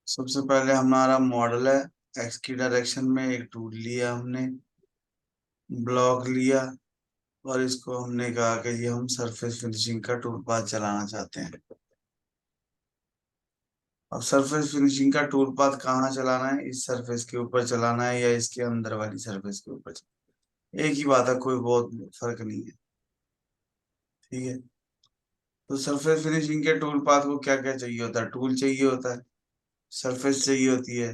सबसे पहले हमारा मॉडल है। एक्स की डायरेक्शन में एक टूल लिया हमने, ब्लॉक लिया, और इसको हमने कहा कि ये हम सरफेस फिनिशिंग का टूल पाथ चलाना चाहते हैं। अब सरफेस फिनिशिंग का टूल पाथ कहाँ चलाना है? इस सरफेस के ऊपर चलाना है या इसके अंदर वाली सरफेस के ऊपर एक ही बात है, कोई बहुत फर्क नहीं है। ठीक है। तो सरफेस फिनिशिंग के टूल पाथ को क्या क्या चाहिए होता है? टूल चाहिए होता है, सरफेस चाहिए होती है,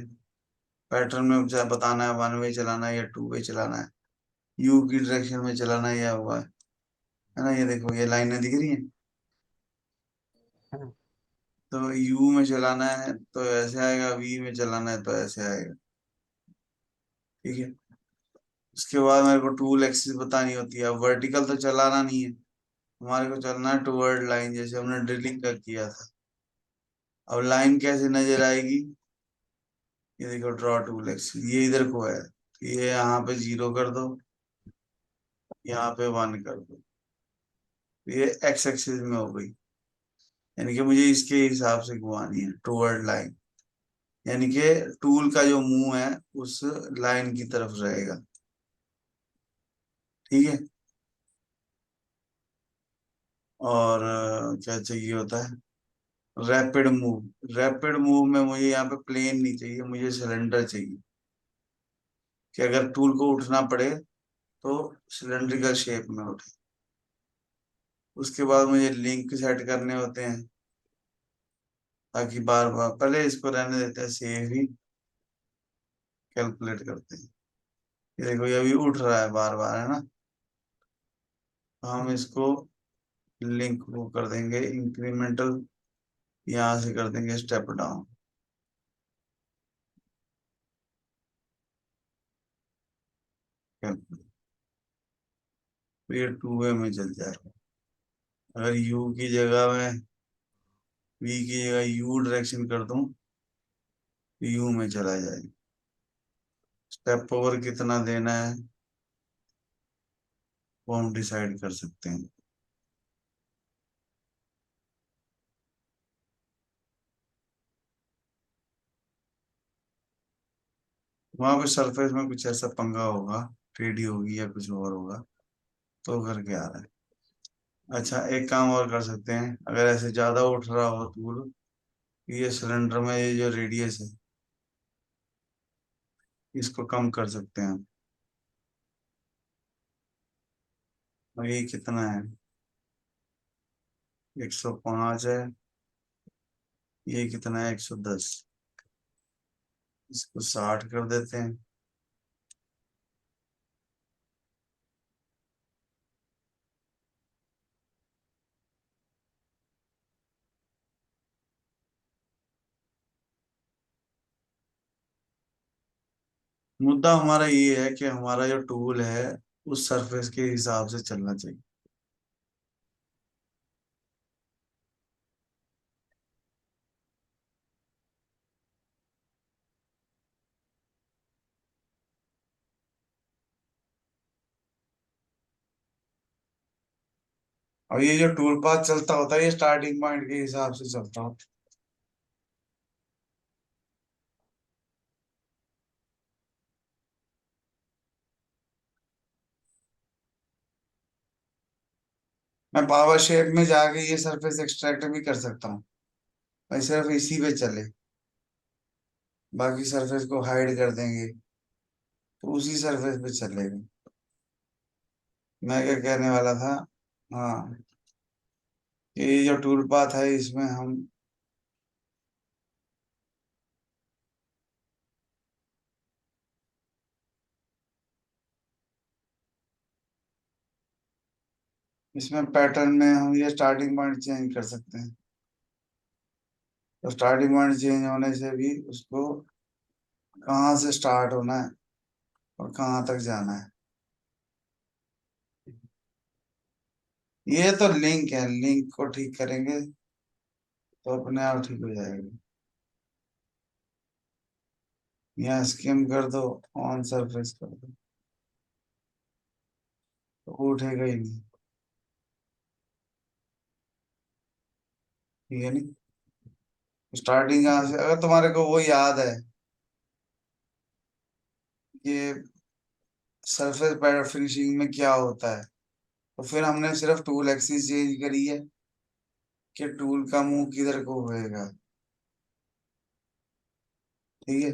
पैटर्न में चाहे बताना है वन वे चलाना है या टू वे चलाना है, यू की डायरेक्शन में चलाना है या हुआ है ना। ये देखो, ये लाइनें दिख रही हैं। हाँ। तो यू में चलाना है तो ऐसे आएगा, वी में चलाना है तो ऐसे आएगा। ठीक है। उसके बाद मेरे को टूल एक्सिस बतानी होती है। अब वर्टिकल तो चलाना नहीं है, हमारे को चलना है टुवर्ड लाइन, जैसे हमने ड्रिलिंग का किया था। अब लाइन कैसे नजर आएगी? ये देखो, ड्रॉ टूल एक्सिस, ये इधर को है तो ये यहाँ पे 0 कर दो, यहाँ पे 1 कर दो। तो ये एक्स एक्सिस में हो गई, यानी कि मुझे इसके हिसाब से घुमानी है टुवर्ड लाइन, यानी कि टूल का जो मुंह है उस लाइन की तरफ रहेगा। ठीक है। और क्या चाहिए होता है? Rapid move. रैपिड मूव में मुझे यहाँ पे प्लेन नहीं चाहिए, मुझे सिलेंडर चाहिए, कि अगर टूल को उठना पड़े तो सिलेंड्रिकल शेप में उठे। उसके बाद मुझे लिंक सेट करने होते हैं, ताकि बार बार, पहले इसको रहने देते हैं सेव ही, कैलकुलेट करते हैं। ये देखो, ये अभी उठ रहा है बार बार, है ना। तो हम इसको लिंक वो कर देंगे इंक्रीमेंटल, यहाँ से कर देंगे स्टेप डाउन। तो ये टू वे में चल जाएगा। अगर यू की जगह में, वी की जगह यू डायरेक्शन कर दूं तो यू में चला जाएगा। स्टेप ओवर कितना देना है वो हम डिसाइड कर सकते हैं। वहां पे सरफेस में कुछ ऐसा पंगा होगा, टेढ़ी होगी या कुछ और होगा, तो करके आ रहा है। अच्छा, एक काम और कर सकते हैं, अगर ऐसे ज्यादा उठ रहा हो टूल, ये सिलेंडर में ये जो रेडियस है इसको कम कर सकते हैं। और ये कितना है? 105 है। ये कितना है? 110। इसको 60 कर देते हैं। मुद्दा हमारा ये है कि हमारा जो टूल है उस सरफेस के हिसाब से चलना चाहिए। और ये जो टूल पाथ चलता होता है ये स्टार्टिंग पॉइंट के हिसाब से चलता होता है। मैं पावर शेप में जाके ये सरफेस एक्सट्रैक्ट भी कर सकता हूँ, मैं सिर्फ इसी पे चले, बाकी सरफेस को हाइड कर देंगे तो उसी सरफेस पे चलेगा। मैं क्या कहने वाला था? हाँ, ये जो टूल पाथ है इसमें हम इसमें पैटर्न में हम ये स्टार्टिंग पॉइंट चेंज कर सकते हैं। तो स्टार्टिंग पॉइंट चेंज होने से भी उसको कहाँ से स्टार्ट होना है और कहाँ तक जाना है, ये तो लिंक है, लिंक को ठीक करेंगे तो अपने आप ठीक हो जाएगा। यहाँ स्किम कर दो, ऑन सरफेस कर दो, तो वो उठेगा ही नहीं। ठीक है नहीं? स्टार्टिंग कहाँ से, जी। अगर तुम्हारे को वो याद है कि सरफेस पैटर्न फिनिशिंग में क्या होता है, तो फिर हमने सिर्फ टूल एक्सिस चेंज करी है कि टूल का मुंह किधर को होएगा। ठीक है।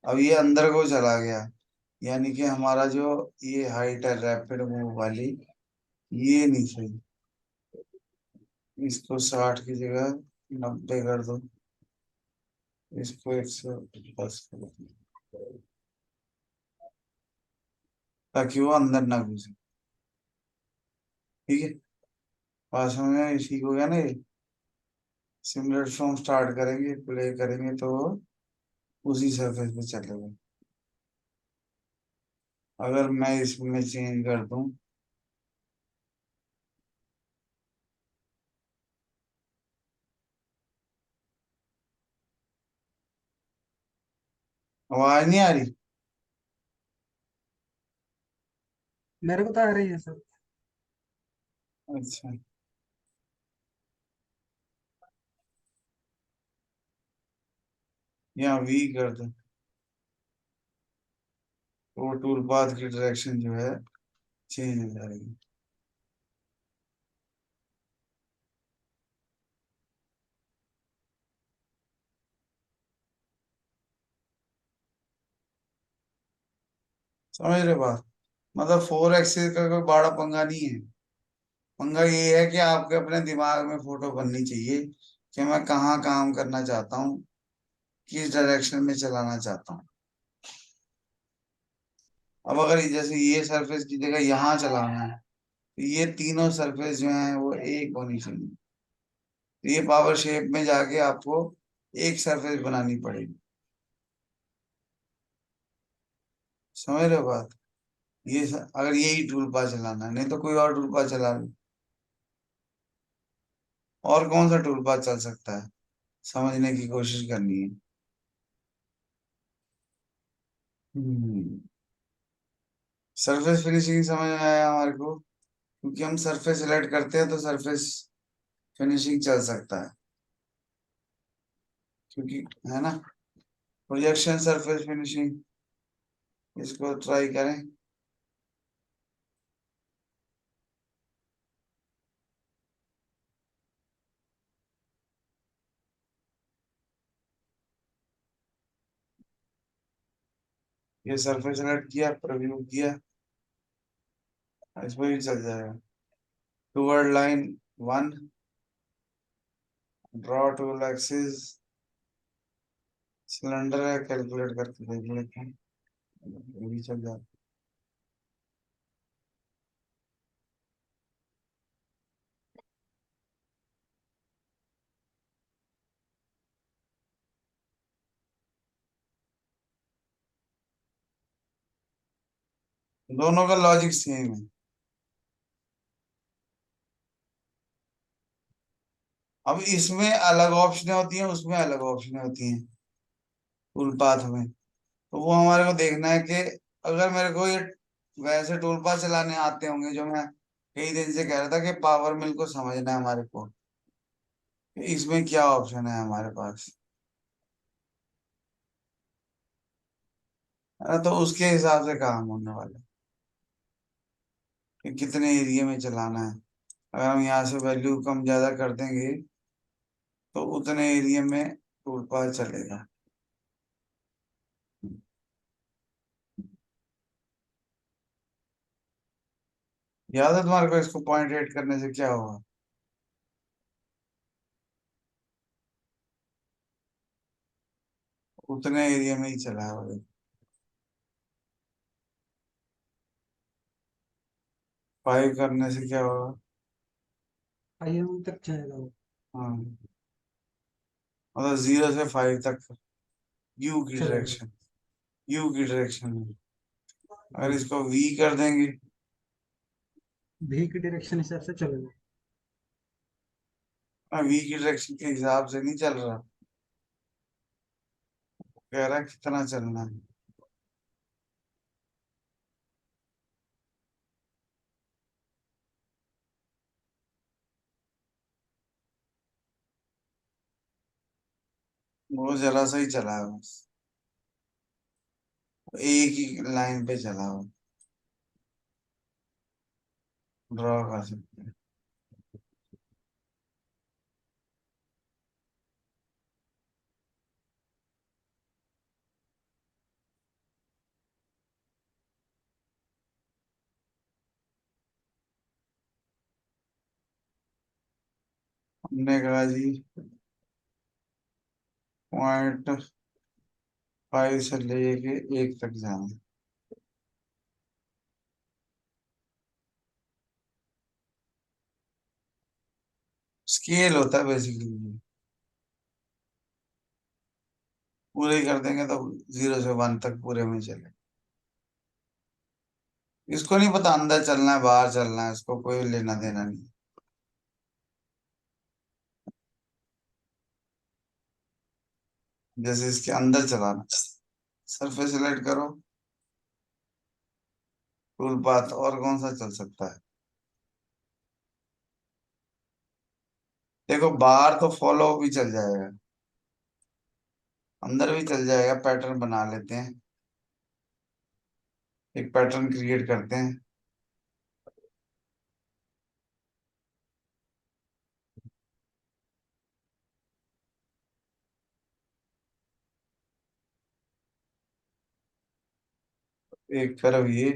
अब ये अंदर को चला गया, यानी कि हमारा जो ये हाइट है रैपिड मूव वाली, ये नहीं सही। इसको 60 की जगह 90 कर दो, इसको 110 कर दो, ताकि वो अंदर ना घुसे। ठीक है। पास में इसी को गया ना ये, सिमुलेट फ्रॉम स्टार्ट करेंगे, प्ले करेंगे तो उसी सरफेस पे चलेगा। अगर मैं इसमें चेंज कर दूं, आवाज नहीं आ रही? मेरे को तो आ रही है सर। अच्छा, यहाँ वी कर दो, वो टूल पाथ की डायरेक्शन जो है चेंज हो जाएगी। समझ रहे बात? मतलब 4 एक्सिस का कोई बड़ा पंगा नहीं है। पंगा ये है कि आपके अपने दिमाग में फोटो बननी चाहिए कि मैं कहाँ काम करना चाहता हूँ, किस डायरेक्शन में चलाना चाहता हूँ। अब अगर जैसे ये सरफेस की जगह यहाँ चलाना है, तो ये तीनों सरफेस जो है वो एक होनी चाहिए। तो ये पावर शेप में जाके आपको एक सरफेस बनानी पड़ेगी। समझ रहे हो बात? अगर यही टूल पार चलाना है, नहीं तो कोई और टूल पार चला लो। और कौन सा टूल पार चल सकता है, समझने की कोशिश करनी है। हम्म सरफेस फिनिशिंग समझ में आया हमारे को, क्योंकि हम सरफेस सिलेक्ट करते हैं तो सरफेस फिनिशिंग चल सकता है, क्योंकि, है ना, प्रोजेक्शन सरफेस फिनिशिंग, इसको ट्राई करें। ये सरफेस सिलेक्ट किया, प्रीव्यू किया, इसमें भी चल जाएगा। Toward line 1, draw tool axis, cylinder है, कैलकुलेट करके देख लेते हैं, ये भी चल जाएगा। दोनों का लॉजिक सेम है। अब इसमें अलग ऑप्शन होती हैं, उसमें अलग ऑप्शन होती हैं टूल पाथ में। तो वो हमारे को देखना है कि अगर मेरे को ये वैसे टूल पाथ चलाने आते होंगे, जो मैं कई दिन से कह रहा था कि पावर मिल को समझना है हमारे को, कि इसमें क्या ऑप्शन है हमारे पास, है ना, तो उसके हिसाब से काम होने वाला है कि कितने एरिया में चलाना है। अगर हम यहाँ से वैल्यू कम ज्यादा कर देंगे तो उतने एरिया में टूल पाथ चलेगा। याद है तुम्हारे को इसको पॉइंट एट करने से क्या होगा? उतने एरिया में ही चला है। 5 करने से क्या होगा? IM तक जाएगा वो। हाँ, मतलब 0 से 5 तक, यू की चलेगा। डायरेक्शन, यू की डायरेक्शन में। अगर जी। इसको वी कर देंगे, भी की डायरेक्शन हिसाब से चलेगा। वी की डायरेक्शन के हिसाब से नहीं चल रहा, कह रहा है कितना चलना है। वो जरा सा ही चला है बस, एक ही लाइन पे चला हो। ड्रॉ कर सकते हैं। हमने कहा जी .5 से लेके 1 तक जाना। स्केल होता है बेसिकली। पूरे ही कर देंगे तो 0 से 1 तक पूरे में चले। इसको नहीं पता अंदर चलना है बाहर चलना है, इसको कोई लेना देना नहीं। जैसे इसके अंदर चलाना, सरफेस सिलेक्ट करो, टूल पाथ, और कौन सा चल सकता है। देखो बाहर तो फॉलो भी चल जाएगा, अंदर भी चल जाएगा। पैटर्न बना लेते हैं, एक पैटर्न क्रिएट करते हैं। एक तरफ ये,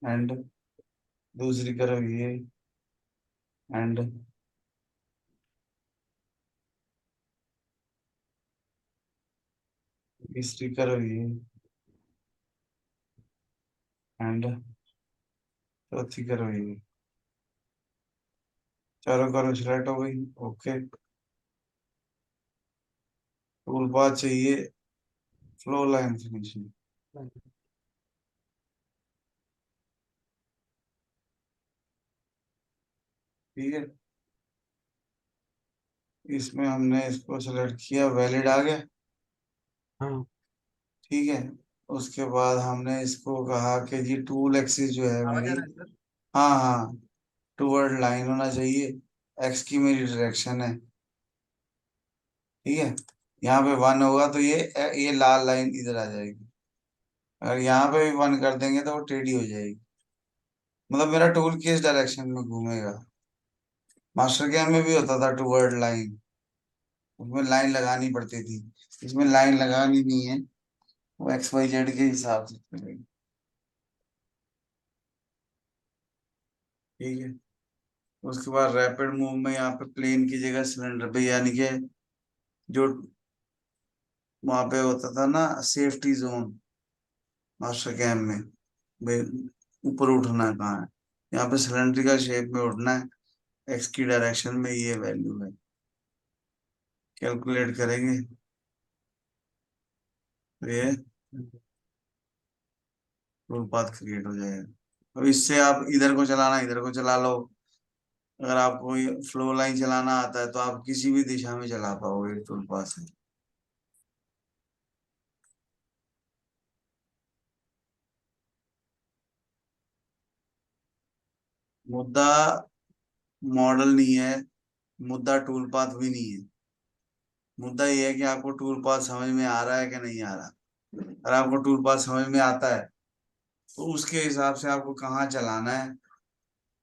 एंड दूसरी तरफ ये, एंड तीसरी तरफ ये, एंड चौथी तरफ ये। चारों तरफ सिलेक्ट हो गई। ओके। टूल पाथ चाहिए, फ्लो लाइन फिनिशिंग। ठीक है, इसमें हमने इसको सेलेक्ट किया, वैलिड आ गया। हाँ। ठीक है, उसके बाद हमने इसको कहा कि जी टूल एक्सिस जो है आवाज आ मेरी, रहा है सर? हाँ हाँ, टूवर्ड लाइन होना चाहिए। एक्स की मेरी डायरेक्शन है। ठीक है, यहाँ पे 1 होगा तो ये लाल लाइन इधर आ जाएगी। अगर यहाँ पे भी 1 कर देंगे तो वो टेढ़ी हो जाएगी। मतलब मेरा टूल किस डायरेक्शन में घूमेगा। मास्टर कैम में भी होता था टूवर्ड लाइन, उसमें लाइन लगानी पड़ती थी। इसमें लाइन लगानी नहीं है, वो एक्स वाई जेड के हिसाब से चलेगी। ठीक है, उसके बाद रैपिड मूव में यहाँ पे प्लेन की जगह सिलेंडर पे, यानी कि जो वहां पे होता था ना सेफ्टी जोन मास्टर कैम में, भाई ऊपर उठना है कहाँ है, यहाँ पे सिलेंड्रिकल शेप में उठना है। एक्स की डायरेक्शन में ये वैल्यू है। कैलकुलेट करेंगे तो ये टूल पाथ क्रिएट हो जाएगा। अब इससे आप इधर को चलाना इधर को चला लो। अगर आपको ये फ्लो लाइन चलाना आता है तो आप किसी भी दिशा में चला पाओगे टूल पाथ से। मुद्दा मॉडल नहीं है, मुद्दा टूल पाथ भी नहीं है। मुद्दा ये है कि आपको टूल पाथ समझ में आ रहा है कि नहीं आ रहा। अगर आपको टूल पाथ समझ में आता है तो उसके हिसाब से आपको कहाँ चलाना है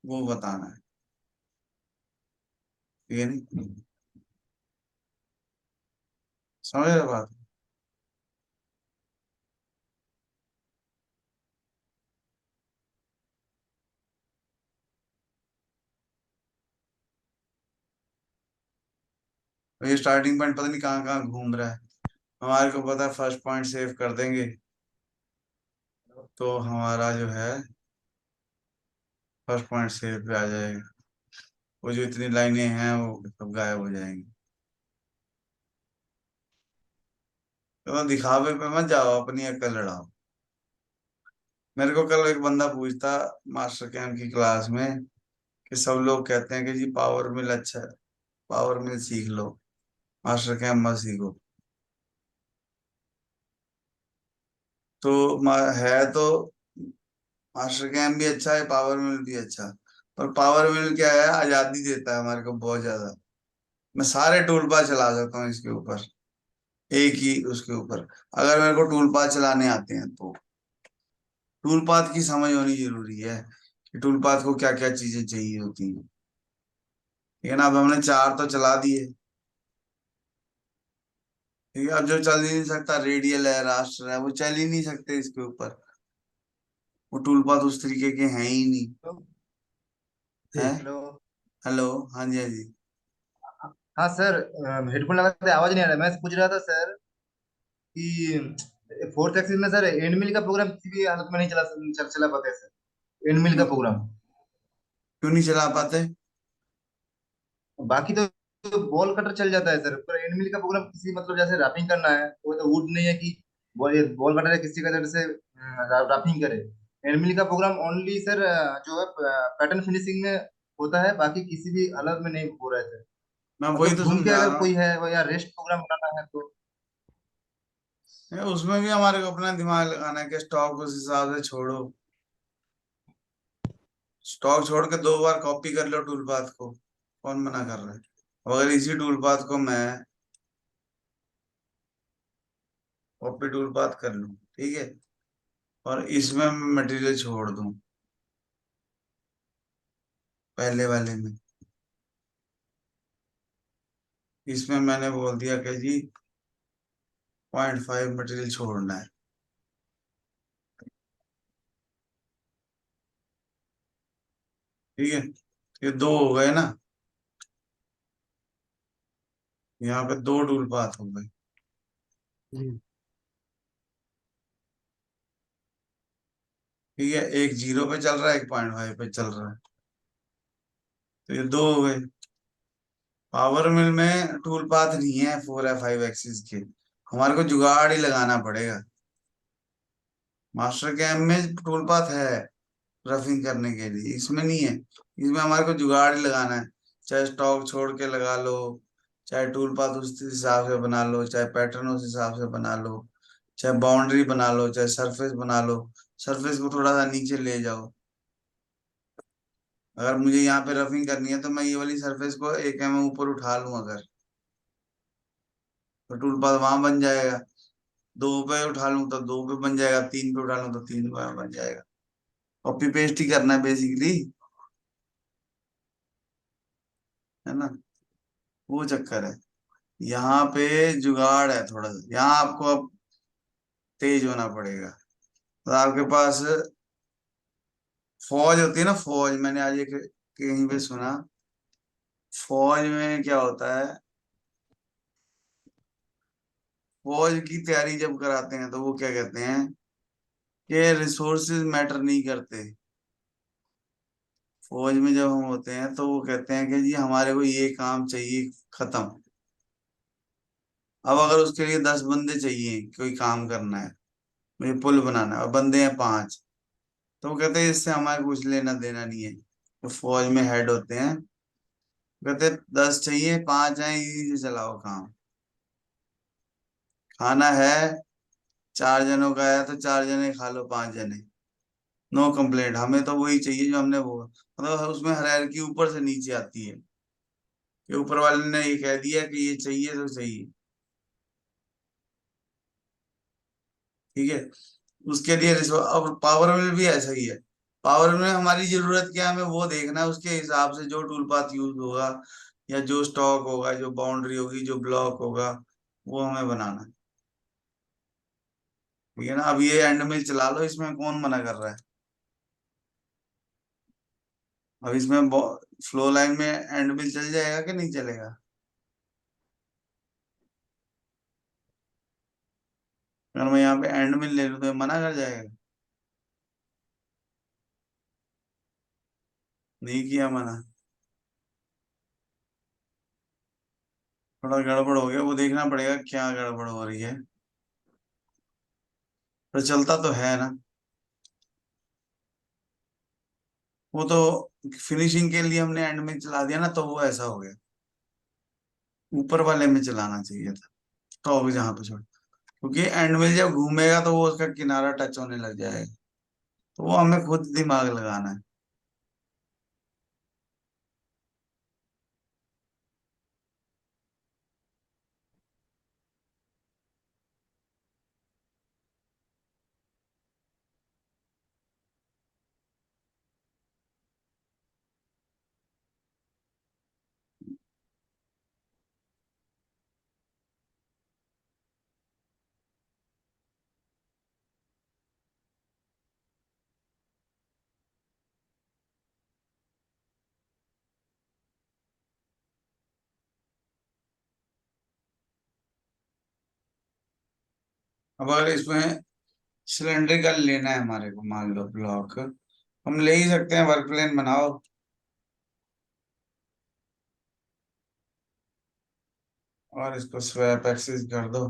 वो बताना है। ठीक है नहीं, समझ रहे बात। और ये स्टार्टिंग पॉइंट पता नहीं कहाँ कहाँ घूम रहा है। हमारे को पता है फर्स्ट पॉइंट सेव कर देंगे तो हमारा जो है फर्स्ट पॉइंट सेव पे आ जाएगा। वो जो इतनी लाइनें हैं वो सब गायब हो जाएंगी। तो दिखावे पे मत जाओ, अपनी अक्ल लड़ाओ। मेरे को कल एक बंदा पूछता मास्टर कैम की क्लास में कि सब लोग कहते हैं कि जी पावर मिल अच्छा है, पावर मिल सीख लो, मास्टर कैम मत सीखो। तो है तो मास्टर कैम भी अच्छा है, पावर मिल भी अच्छा। पर पावर मिल क्या है, आजादी देता है हमारे को बहुत ज्यादा। मैं सारे टूल पाथ चला सकता हूँ इसके ऊपर, एक ही उसके ऊपर, अगर मेरे को टूल पाथ चलाने आते हैं तो। टूल पाथ की समझ होनी जरूरी है कि टूल पाथ को क्या क्या चीजें चाहिए होती हैं। ठीक है ना, अब हमने चार तो चला दिए। ठीक है, अब जो चल ही नहीं सकता, रेडियल है, राष्ट्र है, वो चल ही नहीं सकते इसके ऊपर। वो टूल पाथ उस तरीके के हैं ही नहीं। है। ठीक। हेलो। हेलो। हाँ जी, हाँ जी। हाँ सर, हेडफोन लगाते आवाज नहीं आ रहा। मैं पूछ रहा था सर कि फोर्थ एक्सिस में सर एंड मिल का प्रोग्राम किसी भी हालत में नहीं चला पाते सर, एंड मिल का क्यों प्रोग्राम। क्यों नहीं चला पाते? बाकी तो बॉल कटर चल जाता है सर, पर एंड मिल का प्रोग्राम किसी मतलब जैसे रैपिंग करना है तो वो तो वुड नहीं है कि बॉल कटर है किसी का जैसे रैपिंग करे। एंड मिल का प्रोग्राम ओनली सर जो है पैटर्न फिनिशिंग में होता है, बाकी किसी भी हालत में नहीं हो रहा है सर। मैं वही मतलब तो घूम के समझा अगर रहा कोई हूँ। है या रेस्ट प्रोग्राम बनाना है तो। उसमें भी हमारे को अपना दिमाग लगाना है कि स्टॉक उस हिसाब से छोड़ो। स्टॉक छोड़ के दो बार कॉपी कर लो टूल पाथ को, कौन मना कर रहा है? अगर इसी टूल पाथ को मैं कॉपी टूल पाथ कर लूं, ठीक है, और इसमें मटेरियल छोड़ दूं पहले वाले में, इसमें मैंने बोल दिया कि जी 0.5 मटेरियल छोड़ना है। ठीक है, ये दो हो गए ना, यहाँ पे दो टूल पाथ हो गए। जी। ठीक है, एक 0 पे चल रहा है, एक 0.5 पे चल रहा है, तो ये दो हो गए। पावर मिल में टूल पाथ नहीं है 4 या 5 एक्सिस के, हमारे को जुगाड़ ही लगाना पड़ेगा। मास्टर कैम में टूल पाथ है रफिंग करने के लिए, इसमें नहीं है। इसमें हमारे को जुगाड़ ही लगाना है, चाहे स्टॉक छोड़ के लगा लो, चाहे टूल पाथ उस हिसाब से बना लो, चाहे पैटर्न उस हिसाब से बना लो, चाहे बाउंड्री बना लो, चाहे सरफेस बना लो, सरफेस को थोड़ा सा नीचे ले जाओ। अगर मुझे यहाँ पे रफिंग करनी है तो मैं ये वाली सरफेस को 1 mm ऊपर उठा लूं अगर, तो टूल पाथ वहां बन जाएगा। दो पे उठा लूं तो दो पे बन जाएगा, तीन पे उठा लूं तो तीन पे बन जाएगा। कॉपी पेस्ट ही करना है बेसिकली, है ना, वो चक्कर है। यहाँ पे जुगाड़ है थोड़ा सा, यहाँ आपको अब तेज होना पड़ेगा। तो आपके पास फौज होती है ना, फौज, मैंने आज एक कहीं पे सुना, फौज में क्या होता है, फौज की तैयारी जब कराते हैं तो वो क्या कहते हैं कि रिसोर्सेज मैटर नहीं करते। फौज में जब हम होते हैं तो वो कहते हैं कि जी हमारे को ये काम चाहिए, खत्म। अब अगर उसके लिए 10 बंदे चाहिए, कोई काम करना है, मुझे पुल बनाना है और बंदे हैं 5, तो वो कहते हैं इससे हमारे कुछ लेना देना नहीं है। तो फौज में हेड होते हैं, कहते हैं 10 चाहिए, 5 हैं, इजी से चलाओ काम। खाना है, 4 जनों का है तो 4 जने खा लो, 5 जने, नो कंप्लेंट, हमें तो वही चाहिए जो हमने वो, मतलब उसमें हायरार्की ऊपर से नीचे आती है कि ऊपर वाले ने ये कह दिया कि ये चाहिए तो चाहिए। ठीक है, उसके लिए अब पावर में भी ऐसा ही है। पावर में हमारी जरूरत क्या है, हमें वो देखना है, उसके हिसाब से जो टूल पाथ यूज होगा, या जो स्टॉक होगा, जो बाउंड्री होगी, जो ब्लॉक होगा, वो हमें बनाना है। ठीक है ना, अब ये एंड मिल चला लो, इसमें कौन मना कर रहा है? अब इसमें फ्लो लाइन में एंड मिल चल जाएगा कि नहीं चलेगा? अगर मैं यहाँ पे एंड मिल ले लूँ तो ये मना कर जाएगा? नहीं किया मना, थोड़ा गड़बड़ हो गया, वो देखना पड़ेगा क्या गड़बड़ हो रही है, पर चलता तो है ना। वो तो फिनिशिंग के लिए हमने एंड में चला दिया ना, तो वो ऐसा हो गया, ऊपर वाले में चलाना चाहिए था, तो जहां पे छोड़, क्योंकि एंड में जब घूमेगा तो वो उसका किनारा टच होने लग जाएगा, तो वो हमें खुद दिमाग लगाना है। अब अगर इसमें सिलेंड्रिकल लेना है हमारे को, मान लो ब्लॉक, हम ले ही सकते हैं, वर्क प्लेन बनाओ। और इसको स्वैप एक्सिस कर दो।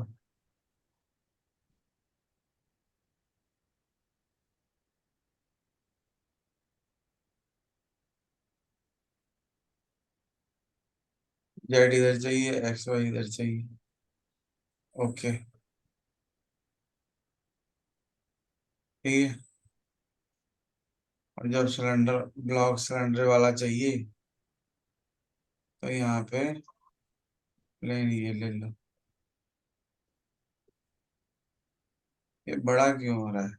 जेड इधर चाहिए, एक्स वाई इधर चाहिए। ओके, ठीक है। और जब सिलेंडर ब्लॉक सिलेंडर वाला चाहिए, तो यहाँ पे प्लेन ये ले लो। ये बड़ा क्यों हो रहा है?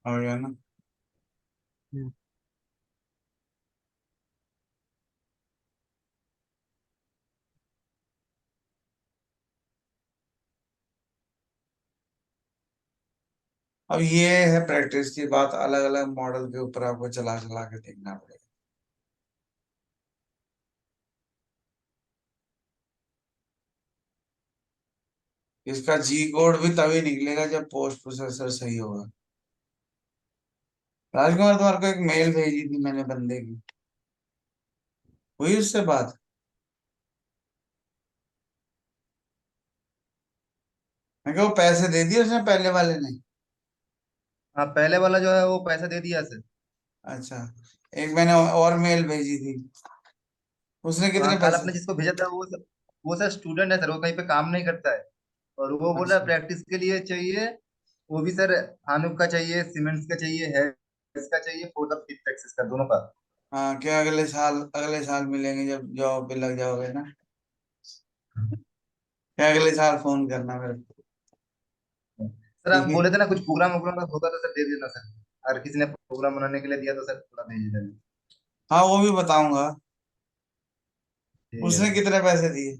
हो गया ना? हम्म, अब ये है प्रैक्टिस की बात, अलग अलग मॉडल के ऊपर आपको चला चला के देखना पड़ेगा। इसका जी कोड भी तभी निकलेगा जब पोस्ट प्रोसेसर सही होगा। राजकुमार, तुम्हारे को एक मेल भेजी थी मैंने बंदे की, हुई उससे बात? मैं क्या वो पैसे दे दिए उसने पहले वाले ने? हाँ, पहले वाला जो है वो पैसा दे दिया सर। अच्छा, एक मैंने और मेल भेजी थी, उसने हाँ, कितने कल पैसे? आपने जिसको भेजा था वो सर स्टूडेंट है सर, वो कहीं पे काम नहीं करता है। और वो बोल रहा है अच्छा, प्रैक्टिस के लिए चाहिए। वो भी सर हानुक का चाहिए, सीमेंट्स का चाहिए, है इसका चाहिए, फोर्थ और फिफ्थ एक्सिस का दोनों का। हाँ, क्या अगले साल मिलेंगे जब जॉब पे लग जाओगे ना? क्या अगले साल फोन करना मेरे को। सर आप ठीक है। बोले थे ना कुछ प्रोग्राम वोग्राम होगा तो सर दे देना सर। अगर किसी ने प्रोग्राम बनाने के लिए दिया तो सर थोड़ा भेज देना। हाँ, वो भी बताऊंगा। ठीक है उसने सर। कितने पैसे दिए?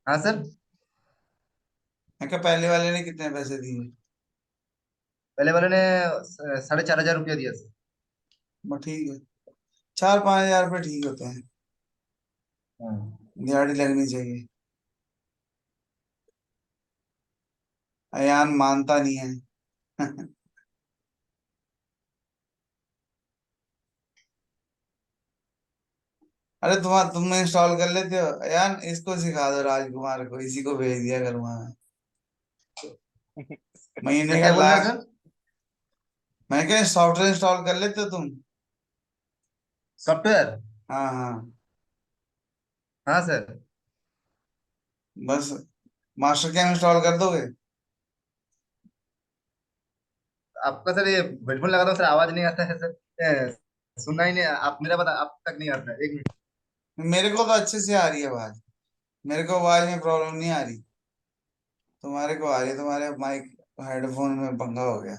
हाँ सर। मैं क्या पहले वाले ने कितने पैसे दिए? पहले वाले ने 4,500 रुपया दिया सर। वो ठीक है, 4-5 हजार रुपये ठीक होते हैं। हाँ। दिहाड़ी लगनी चाहिए। अयान मानता नहीं है। अरे तुम इंस्टॉल कर लेते हो अयान, इसको सिखा दो राजकुमार को, इसी को भेज दिया करूंगा मैं। क्या महीने का क्या बोल रहे हैं लाख। सर? मैं क्या सॉफ्टवेयर इंस्टॉल कर लेते हो तुम? सॉफ्टवेयर। हाँ हाँ, हाँ सर। बस मास्टर कैम इंस्टॉल कर दोगे? आपका सर ये हेडफोन लगा दो सर, आवाज नहीं आता है सर। सुनना ही नहीं, आप मेरा बता आप तक नहीं आता है। एक मिनट। मेरे को तो अच्छे से आ रही है आवाज, मेरे को आवाज में प्रॉब्लम नहीं आ रही। तुम्हारे को आ रही है, तुम्हारे माइक हेडफोन में पंगा हो गया।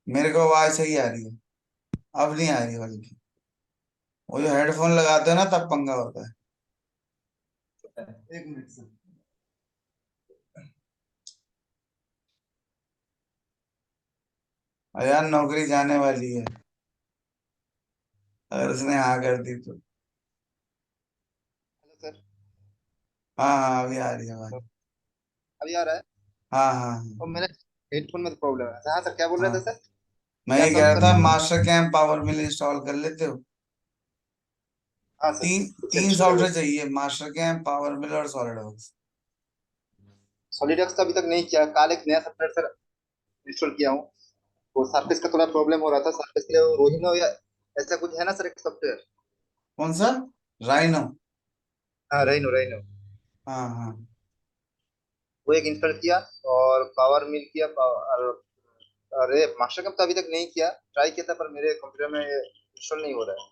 मेरे को आवाज सही आ रही है, अब नहीं आ रही बल्कि। वो जो हेडफोन लगाते हो ना तब पंगा होता है। एक मिनट सर। और यार नौकरी जाने वाली है, अगर उसने हाँ कर दी तो। Hello sir. हाँ हाँ, अभी आ रही है आवाज। अभी आ रहा है? हाँ हाँ हाँ। और मेरे हेडफोन में तो प्रॉब्लम है। हाँ सर, क्या बोल रहे थे हाँ, सर? मैं क्या ये कह सॉल्व रहा करना था, है बोले? मास्टर कैम पावर मिल इंस्टॉल कर लेते हो? हाँ सर। तीन तीन सॉफ्टवेयर चाहिए, मास्टर कैम, पावर मिल और सॉलिड वर्क्स। सॉलिडवर्क्स का अभी तक नहीं किया, कल एक नया सॉफ्टवेयर सर इंस्टॉल किया हूँ। वो सरफेस का थोड़ा प्रॉब्लम हो रहा था, सरफेस के लिए वो रोहिनो या ऐसा कुछ है ना सर, एक सॉफ्टवेयर। कौन सा? राइनो? हाँ, रहीनो रहीनो। हाँ हाँ। वो एक इंस्टॉल किया। और पावर मिल किया, अरे मास्टर कैप तो अभी तक नहीं किया, ट्राई किया था पर मेरे कंप्यूटर में इंस्टॉल नहीं हो रहा है।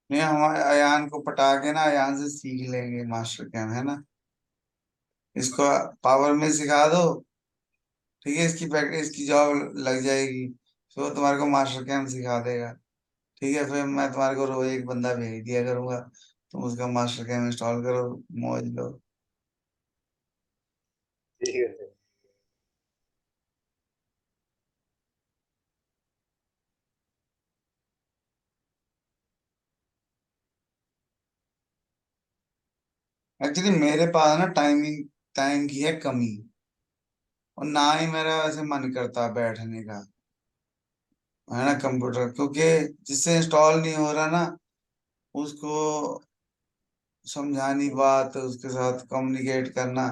नहीं, हमारे अयान को पटा के ना, अयान से सीख लेंगे मास्टर कैम, है ना? इसको पावर में सिखा दो, ठीक है, इसकी प्रैक्टिस, इसकी जॉब लग जाएगी, तो तुम्हारे को मास्टर कैम सिखा देगा। ठीक है, फिर मैं तुम्हारे को रोज एक बंदा भेज दिया करूंगा, तुम उसका मास्टर कैम इंस्टॉल करो, मौज लो। ठीक है सर। एक्चुअली मेरे पास ना टाइम की है कमी, और ना ही मेरा वैसे मन करता बैठने का, है ना, कंप्यूटर, क्योंकि जिससे इंस्टॉल नहीं हो रहा ना, उसको समझानी बात, उसके साथ कम्युनिकेट करना,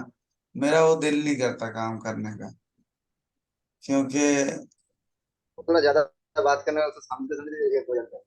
मेरा वो दिल नहीं करता काम करने का, क्योंकि थोड़ा ज्यादा बात करने वाला तो समझते समझते हो जाता है।